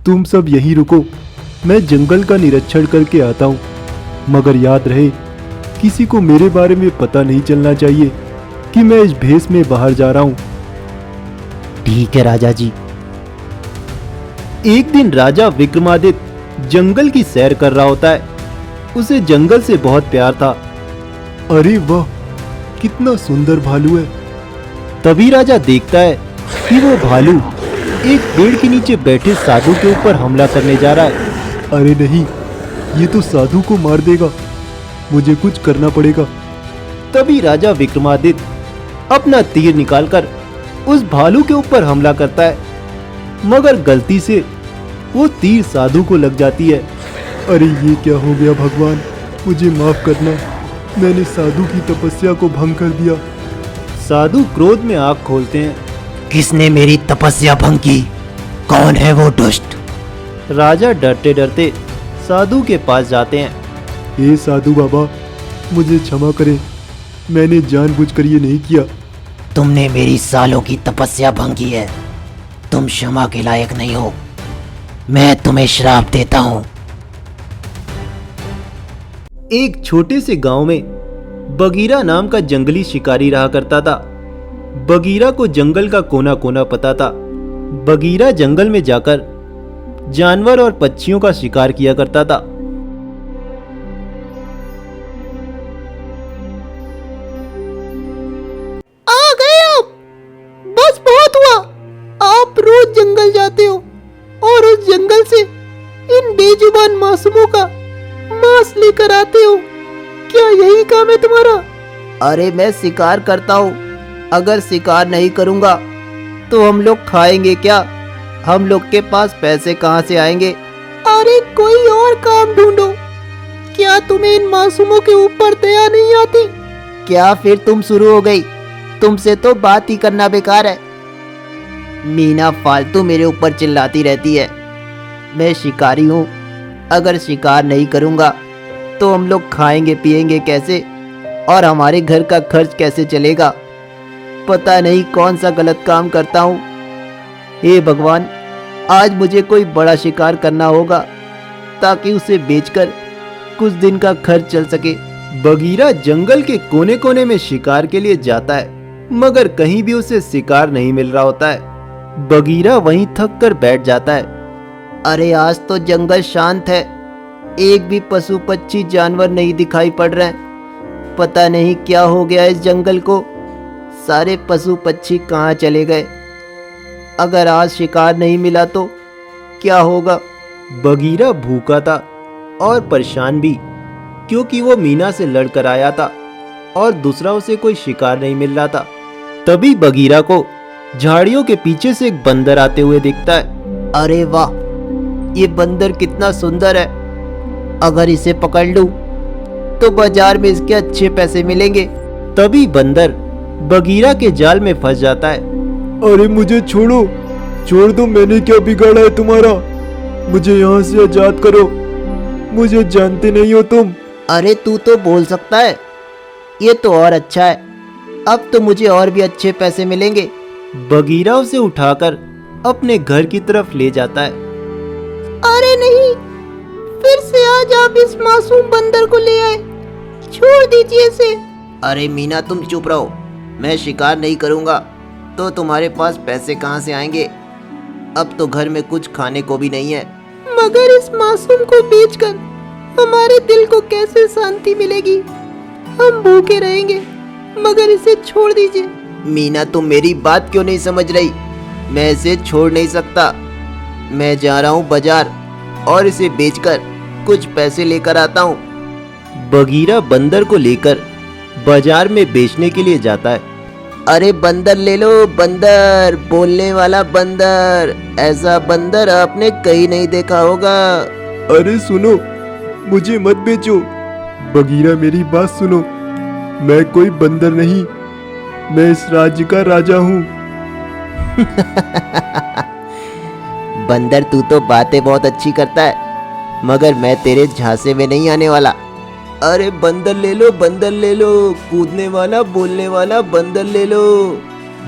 तुम सब यहीं रुको, मैं जंगल का निरीक्षण करके आता हूँ। मगर याद रहे, किसी को मेरे बारे में पता नहीं चलना चाहिए कि मैं इस भेष में बाहर जा रहा हूँ। ठीक है राजा जी। एक दिन राजा विक्रमादित्य जंगल की सैर कर रहा होता है। उसे जंगल से बहुत प्यार था। अरे वाह, कितना सुंदर भालू है। तभी राजा देखता है कि वो भालू एक पेड़ के नीचे बैठे साधु के ऊपर हमला करने जा रहा है। अरे नहीं, ये तो साधु को मार देगा, मुझे कुछ करना पड़ेगा। तभी राजा विक्रमादित्य अपना तीर निकालकर उस भालू के ऊपर हमला करता है, मगर गलती से वो तीर साधु को लग जाती है। अरे ये क्या हो गया भगवान, मुझे माफ करना, मैंने साधु की तपस्या को भंग कर दिया। साधु क्रोध में आंख खोलते हैं। किसने मेरी तपस्या भंग की? कौन है वो दुष्ट? राजा डरते डरते साधु के पास जाते हैं। हे साधु बाबा, मुझे क्षमा करें, मैंने जानबूझकर ये नहीं किया। तुमने मेरी सालों की तपस्या भंग की है, तुम क्षमा के लायक नहीं हो, मैं तुम्हें श्राप देता हूँ। एक छोटे से गांव में बगीरा नाम का जंगली शिकारी रहा करता था। बगीरा को जंगल का कोना कोना पता था। बगीरा जंगल में जाकर जानवर और पक्षियों का शिकार किया करता था। आ गए आप, बस बहुत हुआ। आप रोज जंगल जाते हो और उस जंगल से इन बेजुबान मासूमों का मांस लेकर आते हो, क्या यही काम है तुम्हारा? अरे मैं शिकार करता हूँ, अगर शिकार नहीं करूँगा तो हम लोग खाएंगे क्या? हम लोग के पास पैसे कहाँ से आएंगे? अरे कोई और काम ढूंढो, क्या तुम्हें इन मासूमों के ऊपर दया नहीं आती? क्या फिर तुम शुरू हो गई? तुमसे तो बात ही करना बेकार है। मीना फालतू मेरे ऊपर चिल्लाती रहती है। मैं शिकारी हूँ, अगर शिकार नहीं करूँगा तो हम लोग खाएंगे पिएंगे कैसे और हमारे घर का खर्च कैसे चलेगा? पता नहीं कौन सा गलत काम करता हूँ। हे भगवान, आज मुझे कोई बड़ा शिकार करना होगा ताकि उसे बेचकर कुछ दिन का खर्च चल सके। बगीरा जंगल के कोने कोने में शिकार के लिए जाता है, मगर कहीं भी उसे शिकार नहीं मिल रहा होता है। बगीरा वहीं थक कर बैठ जाता है। अरे आज तो जंगल शांत है, एक भी पशु पक्षी जानवर नहीं दिखाई पड़ रहे हैं। पता नहीं क्या हो गया इस जंगल को, सारे पशु पक्षी कहाँ चले गए? अगर आज शिकार नहीं मिला तो क्या होगा? बगीरा भूखा था और परेशान भी, क्योंकि वो मीना से लड़कर आया था और दूसरा उसे कोई शिकार नहीं मिल रहा था। तभी बगीरा को झाड़ियों के पीछे से एक बंदर आते हुए दिखता है। अरे वाह, ये बंदर कितना सुंदर है, अगर इसे पकड़ लूं तो बाजार में इसके अच्छे पैसे मिलेंगे। तभी बंदर बगीरा के जाल में फंस जाता है। अरे मुझे छोड़ो, छोड़ दो, मैंने क्या बिगाड़ा है तुम्हारा? मुझे यहाँ से आजाद करो, मुझे जानते नहीं हो तुम। अरे तू तो बोल सकता है, ये तो और अच्छा है, अब तो मुझे और भी अच्छे पैसे मिलेंगे। बगीरा उसे उठाकर अपने घर की तरफ ले जाता है। अरे नहीं, फिर से आज आप इस मासूम बंदर को ले आए, छोड़ दीजिए इसे। अरे मीना तुम चुप रहो, मैं शिकार नहीं करूँगा तो तुम्हारे पास पैसे कहाँ से आएंगे? अब तो घर में कुछ खाने को भी नहीं है। मगर इस मासूम को बेचकर हमारे दिल को कैसे शांति मिलेगी? हम भूखे रहेंगे, मगर इसे छोड़ दीजिए। मीना तुम मेरी बात क्यों नहीं समझ रही? मैं इसे छोड़ नहीं सकता, मैं जा रहा हूँ बाजार और इसे बेचकर कुछ पैसे लेकर आता हूँ। बगीरा बंदर को लेकर बाजार में बेचने के लिए जाता है। अरे बंदर ले लो, बंदर, बोलने वाला बंदर, ऐसा बंदर आपने कहीं नहीं देखा होगा। अरे सुनो, मुझे मत बेचो। बगीरा मेरी बात सुनो, मैं कोई बंदर नहीं, मैं इस राज्य का राजा हूँ। बंदर तू तो बातें बहुत अच्छी करता है, मगर मैं तेरे झांसे में नहीं आने वाला। अरे बंदर ले लो, बंदर ले लो, कूदने वाला बोलने वाला बंदर ले लो।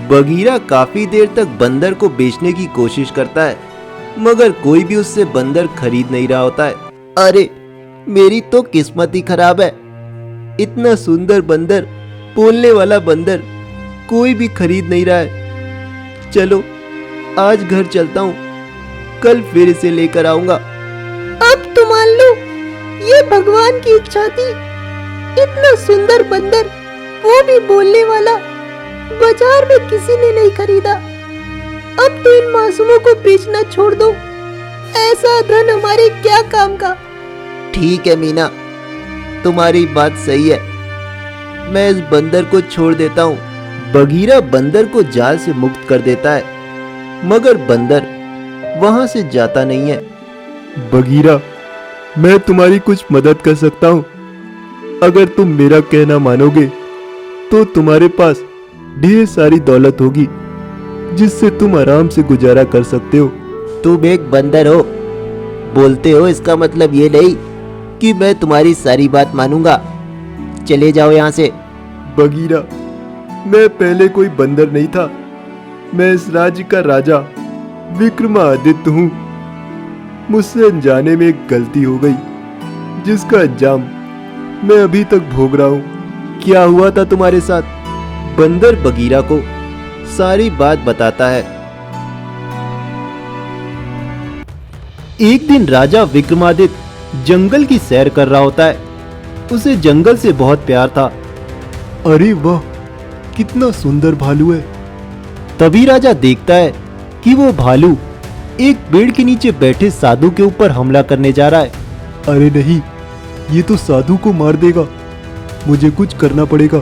बगीरा काफी देर तक बंदर को बेचने की कोशिश करता है, मगर कोई भी उससे बंदर खरीद नहीं रहा होता है। अरे मेरी तो किस्मत ही खराब है। इतना सुंदर बंदर, बोलने वाला बंदर कोई भी खरीद नहीं रहा है। चलो आज घर चलता हूँ, कल फिर इसे लेकर आऊंगा। अब तो मान लो ये भगवान की इच्छा थी। इतना सुंदर बंदर, वो भी बोलने वाला, बाजार में किसी ने नहीं खरीदा। अब तो इन मासूमों को बेचना छोड़ दो। ऐसा धन हमारे क्या काम का। ठीक है मीना, तुम्हारी बात सही है। मैं इस बंदर को छोड़ देता हूँ। बगीरा बंदर को जाल से मुक्त कर देता है, मगर बंदर वहां से जाता नहीं है। बगीरा, मैं तुम्हारी कुछ मदद कर सकता हूँ। अगर तुम मेरा कहना मानोगे तो तुम्हारे पास ढेर सारी दौलत होगी जिससे तुम आराम से गुजारा कर सकते हो। तुम एक बंदर हो, बोलते हो, इसका मतलब ये नहीं कि मैं तुम्हारी सारी बात मानूंगा। चले जाओ यहाँ से। बगीरा, मैं पहले कोई बंदर नहीं था। मैं इस राज्य का राजा विक्रमादित्य हूँ। मुझसे अनजाने में एक गलती हो गई जिसका अंजाम मैं अभी तक भोग रहा हूँ। क्या हुआ था तुम्हारे साथ? बंदर बगीरा को सारी बात बताता है। एक दिन राजा विक्रमादित्य जंगल की सैर कर रहा होता है। उसे जंगल से बहुत प्यार था। अरे वाह, कितना सुंदर भालू है। तभी राजा देखता है कि वो भालू एक पेड़ के नीचे बैठे साधु के ऊपर हमला करने जा रहा है। अरे नहीं, ये तो साधु को मार देगा। मुझे कुछ करना पड़ेगा।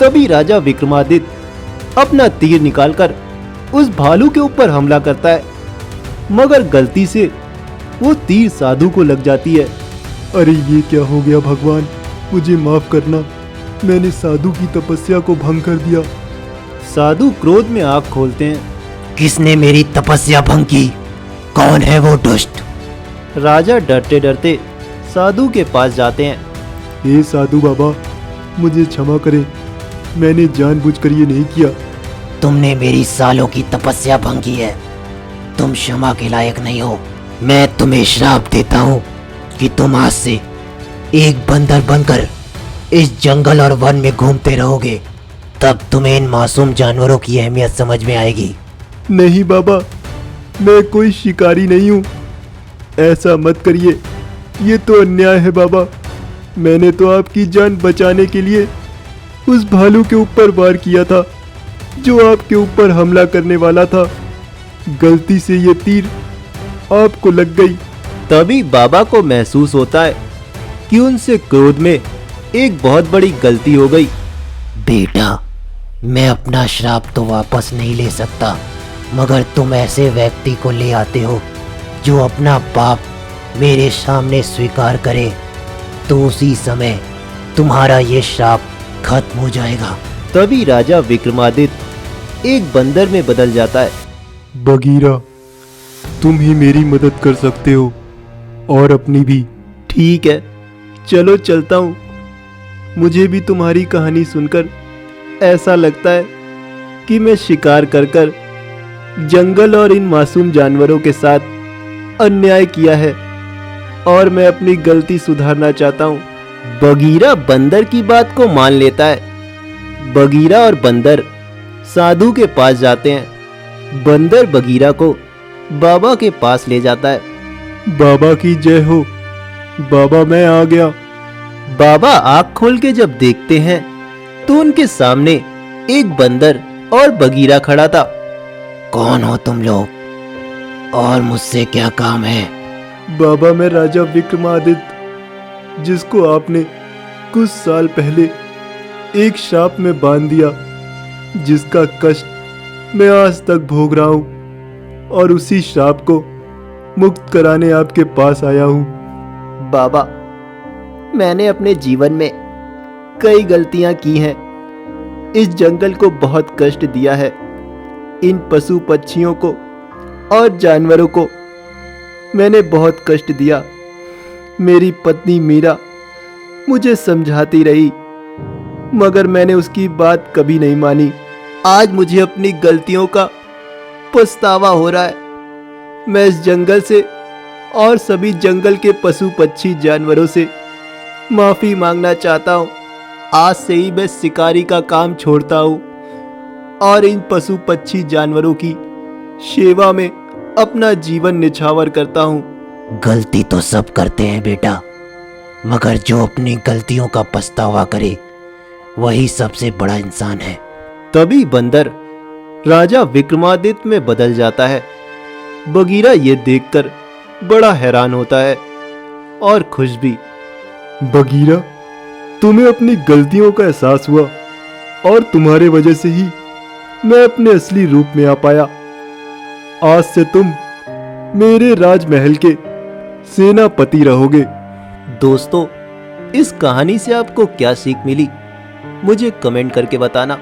तभी राजा विक्रमादित्य अपना तीर निकालकर उस भालू के ऊपर हमला करता है, मगर गलती से वो तीर साधु को लग जाती है। अरे ये क्या हो गया भगवान, मुझे माफ करना। मैंने साधु की तपस्या को भंग कर दिया। साधु क्रोध में आंख खोलते हैं। किसने मेरी तपस्या भंग की? कौन है वो दुष्ट? राजा डरते डरते साधु के पास जाते हैं। हे साधु बाबा, मुझे क्षमा करें। मैंने जानबूझकर ये नहीं किया। तुमने मेरी सालों की तपस्या भंग की है। तुम क्षमा के लायक नहीं हो। मैं तुम्हें श्राप देता हूँ कि तुम आज से एक बंदर बनकर इस जंगल और वन में घूमते रहोगे। तब तुम्हें इन मासूम जानवरों की अहमियत समझ में आएगी। नहीं बाबा, मैं कोई शिकारी नहीं हूँ। ऐसा मत करिए, ये तो अन्याय है बाबा। मैंने तो आपकी जान बचाने के लिए उस भालू के ऊपर वार किया था जो आपके ऊपर हमला करने वाला था। गलती से ये तीर आपको लग गई। तभी बाबा को महसूस होता है कि उनसे क्रोध में एक बहुत बड़ी गलती हो गई। बेटा, मैं अपना श्राप तो वापस नहीं ले सकता, मगर तुम ऐसे व्यक्ति को ले आते हो जो अपना पाप मेरे सामने स्वीकार करे, तो उसी समय तुम्हारा ये श्राप खत्म हो जाएगा। तभी राजा विक्रमादित्य एक बंदर में बदल जाता है। बगीरा, तुम ही मेरी मदद कर सकते हो और अपनी भी। ठीक है, चलो चलता हूँ। मुझे भी तुम्हारी कहानी सुनकर ऐसा लगता है कि मैं शिकार कर कर जंगल और इन मासूम जानवरों के साथ अन्याय किया है और मैं अपनी गलती सुधारना चाहता हूँ। बगीरा बंदर की बात को मान लेता है। बगीरा और बंदर साधु के पास जाते हैं। बंदर बगीरा को बाबा के पास ले जाता है। बाबा की जय हो। बाबा, मैं आ गया। बाबा आँख खोल के जब देखते हैं तो उनके सामने एक बंदर और बगीरा खड़ा था। कौन हो तुम लोग और मुझसे क्या काम है? बाबा, मैं राजा विक्रमादित्य, जिसको आपने कुछ साल पहले एक श्राप में बांध दिया, जिसका कष्ट मैं आज तक भोग रहा हूं, और उसी श्राप को मुक्त कराने आपके पास आया हूं। बाबा, मैंने अपने जीवन में कई गलतियां की हैं। इस जंगल को बहुत कष्ट दिया है। इन पशु पक्षियों को और जानवरों को मैंने बहुत कष्ट दिया। मेरी पत्नी मीरा मुझे समझाती रही, मगर मैंने उसकी बात कभी नहीं मानी। आज मुझे अपनी गलतियों का पछतावा हो रहा है। मैं इस जंगल से और सभी जंगल के पशु पक्षी जानवरों से माफी मांगना चाहता हूँ। आज से ही मैं शिकारी का काम छोड़ता हूँ और इन पशु पक्षी जानवरों की सेवा में अपना जीवन निछावर करता हूँ। गलती तो सब करते हैं बेटा, मगर जो अपनी गलतियों का पछतावा करे वही सबसे बड़ा इंसान है। तभी बंदर राजा विक्रमादित्य में बदल जाता है। बगीरा ये देखकर बड़ा हैरान होता है और खुश भी। बगीरा, तुम्हें अपनी गलतियों का एहसास हुआ और तुम्हारे वजह से ही मैं अपने असली रूप में आ पाया। आज से तुम मेरे राजमहल के सेनापति रहोगे। दोस्तों, इस कहानी से आपको क्या सीख मिली मुझे कमेंट करके बताना।